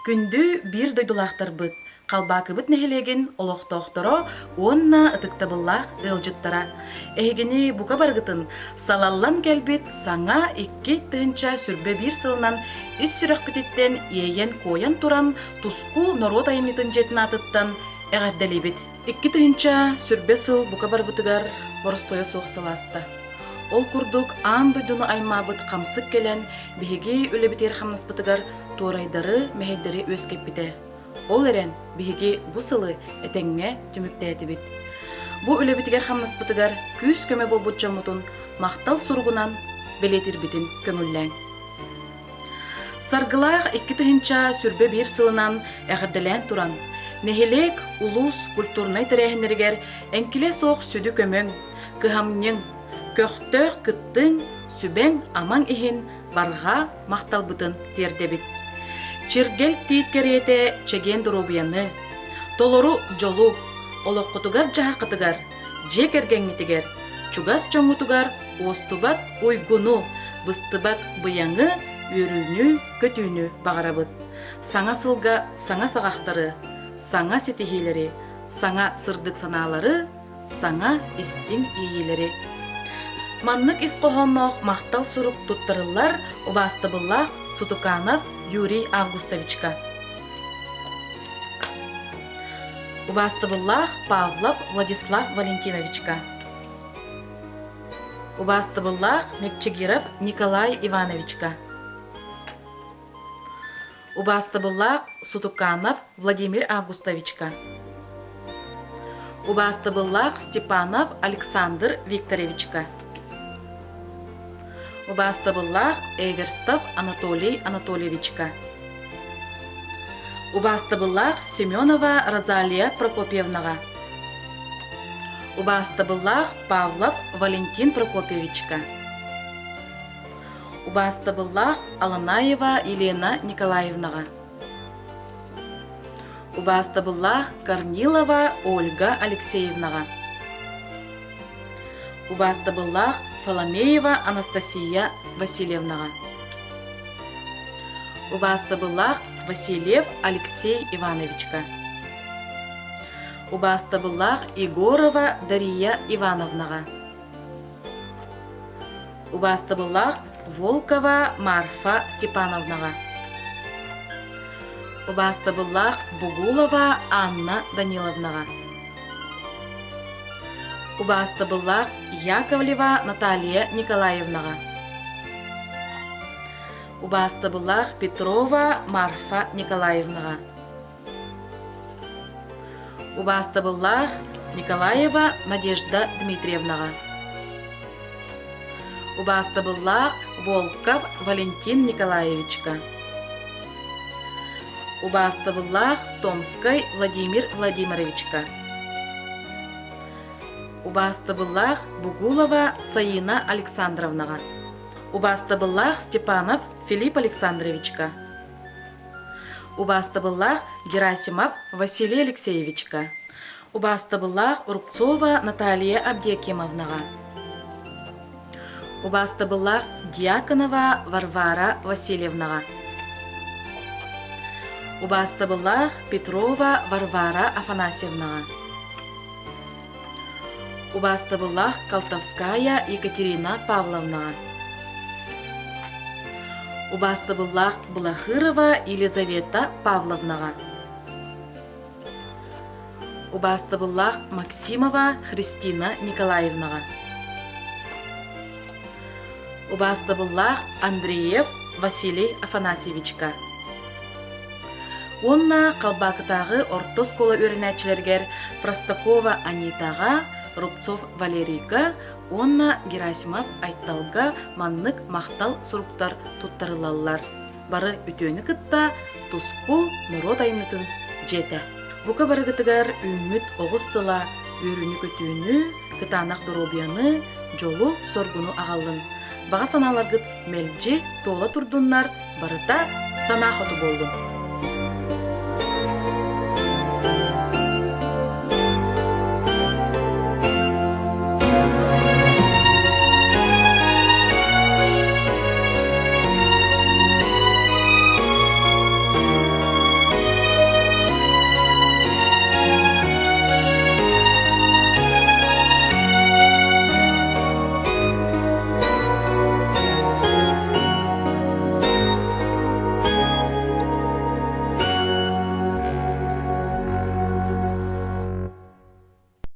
Күндү бир дойдулақтар бұд. Қалбақы бұд нәхелеген олықтоқтыро, онна ытықтабыллақ ылжыттара. Әйгені бұқа барғытын салаллан кәлбет саңа 2 тыынча сүрбе бір сылынан үс сүрек бітеттен ейен коян туран тускул народ айымнетін жетін атыттан әғардалебет. 2 тыынча сүрбе сыл бұқа барбытыгар борыстойы соқсыласты. Ол күрдік аң дойдуны аймабыт қамсық келен бігеге өлі бітер қамныспытыгар туарайдары мәхеддері өскеп біте. Ол әрен бігеге бұ сылы әтәңе түміктәді бит. Бұ өлі бітігер қамныспытыгар күз көмі бол бұт жамытын мақтал сұрғынан белетір бітін көңілләң. Саргылақ 2 тыынча сүрбе бір сылынан әғірділән туран. Нехелек улус культурнай тәрәхінергер әнкіле соқ сүді көмің, кыхамның, көқтөк кыттың, сүбәң амаң ихин барға мақтал бұтын тердебіт. Чиргел тиит керете чеген дұрубияны, толору жолу, олоққытыгар жаға қытыгар, жек әргәңітігер, чугас чоңутугар, остубат ойгуну, быстыбат бұяңы, өріні, көтүйіні бағарабыт. Саңа сылға саңа сағақтары, саңа сетихилері, саңа сырдық саналары, саңа истин иелері. Маннык исқоғаннақ мақтал сұруқ тұттырылар Убастыбыллақ Сутуканов Юрий Августовичка. Убастыбыллақ Павлов Владислав Валентиновичка. Убастыбыллақ Мекчегиров Николай Ивановичка. Убастыбыллақ Сутуканов Владимир Августовичка. Убастыбыллақ Степанов Александр Викторовичка. Убастыбыллақ Эверстов Анатолий Анатольевичка. Убастыбыллақ Семенова Розалия Прокопьевнаға. Убастыбыллақ Павлов Валентин Прокопьевичка. Убастыбыллақ Аланаева Елена Николаевнаға. Убастыбыллақ Корнилова Ольга Алексеевнаға. Убастыбыллақ Фоломеева Анастасия Васильевнаға. Убастыбыллақ Васильев Алексей Ивановичка. Убастыбыллақ Егорова Дария Ивановнаға. Убастыбыллақ Волкова Марфа Степановнаға. Убастыбыллақ Бугулова Анна Даниловнаға. Убастыбыллақ Яковлева Наталья Николаевнаға. Убастыбыллақ Петрова Марфа Николаевнаға. Убастыбыллақ Николаева Надежда Дмитриевнаға. Убастыбыллақ Волков Валентин Николаевичка. Убастыбыллақ Томской Владимир Владимировичка. Убастыбыллақ Бугулова Саина Александровнаға. Убастыбыллақ Степанов Филипп Александровичка. Убастыбыллақ Герасимов Василий Алексеевичка. Убастыбыллақ Рубцова Наталья Абдиакимовнаға. Убастыбыллақ Дьяконова Варвара Васильевнаға. Убастыбыллақ Петрова Варвара Афанасьевнаға. Убастыбыллақ Колтовская Екатерина Павловнаға. Убастыбыллақ Булахырова Елизавета Павловнаға. Убастыбыллақ Максимова Христина Николаевнаға. Убастыбыллақ Андреев Василий Афанасьевичка. Онна қалбақытағы ортос кола өрінәтчілергер Простакова Анитаға, Рубцов Валерийка, онна Герасимов Айтталға маннык мақтал сұруқтар тұттарылалар. Бары үтөні кытта тұскул народ айнытын жете. Бұқа барығытығар үміт оғыз сыла, өріні көтүйіні, кытанақ дұробияны, жолу соргуну ағалын. Баға саналарғыт мәлжі тола тұрдынлар барыта санақыты болдым.